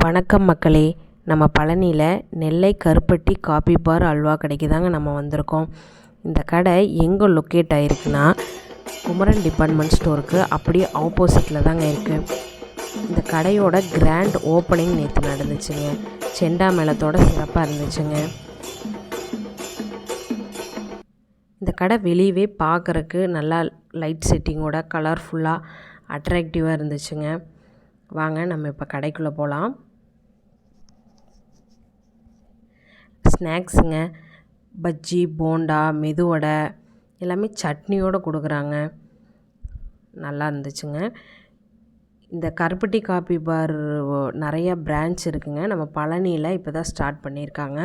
வணக்கம் மக்களே. நம்ம பழனியில் நெல்லை கருப்பட்டி காபி பார் அல்வா கடைக்கு தாங்க நம்ம வந்திருக்கோம். இந்த கடை எங்கே லொக்கேட் ஆகிருக்குன்னா குமரன் டிபார்ட்மெண்ட் ஸ்டோருக்கு அப்படியே ஆப்போசிட்டில் தாங்க இருக்குது. இந்த கடையோட கிராண்ட் ஓப்பனிங் நேற்று நடந்துச்சுங்க. செண்டா மேளத்தோட சிறப்பாக இருந்துச்சுங்க. இந்த கடை வெளியவே பார்க்குறக்கு நல்லா லைட் செட்டிங்கோட கலர்ஃபுல்லாக அட்ராக்டிவாக இருந்துச்சுங்க. வாங்க நம்ம இப்போ கடைக்குள்ளே போகலாம். ஸ்நாக்ஸுங்க, பஜ்ஜி, போண்டா, மெதுவடை எல்லாமே சட்னியோடு கொடுக்குறாங்க. நல்லா இருந்துச்சுங்க. இந்த கருப்பட்டி காபி பார் நிறையா பிரான்ச் இருக்குங்க. நம்ம பழனியில் இப்போ தான் ஸ்டார்ட் பண்ணியிருக்காங்க.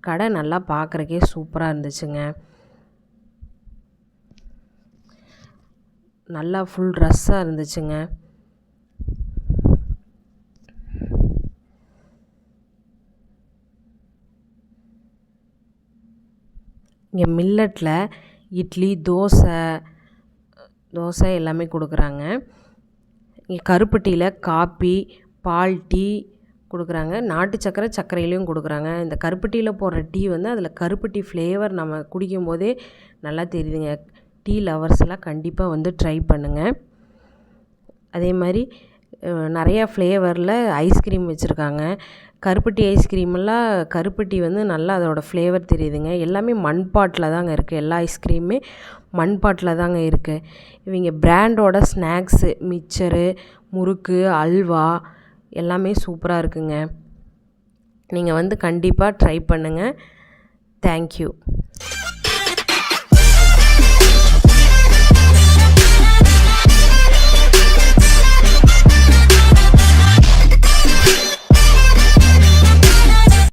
கடை நல்லா பார்க்குறக்கே சூப்பராக இருந்துச்சுங்க. நல்லா ஃபுல் ரஷ்ஷாக இருந்துச்சுங்க. இங்கே மில்லட்டில் இட்லி, தோசை எல்லாமே கொடுக்குறாங்க. இங்கே கருப்பட்டியில் காப்பி, பால், டீ கொடுக்குறாங்க. நாட்டு சர்க்கரையிலையும் கொடுக்குறாங்க. இந்த கருப்பட்டியில் போடுற டீ வந்து அதில் கருப்பட்டி ஃப்ளேவர் நம்ம குடிக்கும் போதே நல்லா தெரியுதுங்க. டீ லவர்ஸ்லாம் கண்டிப்பாக வந்து ட்ரை பண்ணுங்கள். அதே மாதிரி நிறையா ஃப்ளேவரில் ஐஸ்கிரீம் வச்சுருக்காங்க. கருப்பட்டி ஐஸ்கிரீமெல்லாம் கருப்பட்டி வந்து நல்லா அதோடய ஃப்ளேவர் தெரியுதுங்க. எல்லாமே மண்பாட்டில் தாங்க இருக்குது. எல்லா ஐஸ்கிரீமுமே மண்பாட்டில் தாங்க இருக்குது. இவங்க பிராண்டோட ஸ்நாக்ஸு, மிக்சரு, முறுக்கு, அல்வா எல்லாமே சூப்பராக இருக்குங்க. நீங்கள் வந்து கண்டிப்பாக ட்ரை பண்ணுங்கள். தேங்க்யூ.